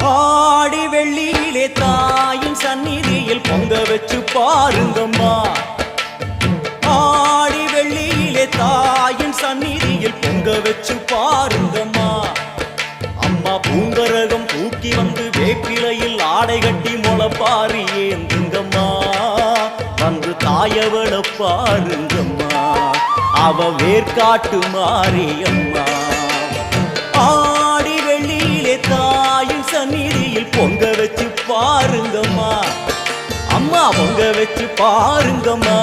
ஆடி வெள்ளியிலே தாயின் சந்நிதியில் பொங்க வச்சு பாருங்கம்மா. ஆடி வெள்ளியிலே தாயின் சந்நிதியில் பொங்க வச்சு பாருங்கம்மா. அம்மா பூங்கரகம் தூக்கி வந்து வேப்பிலையில் ஆடை கட்டி முளைப்பாரி ஏந்துங்கம்மா. வந்து தாயவள பாருங்கம்மா, அவ வேர்காட்டு மாரியம்மா. ஆடி வெள்ளியிலே தாயின் சந்நிதியில் பொங்க வச்சு பாருங்கம்மா. அம்மா பொங்க வச்சு பாருங்கம்மா.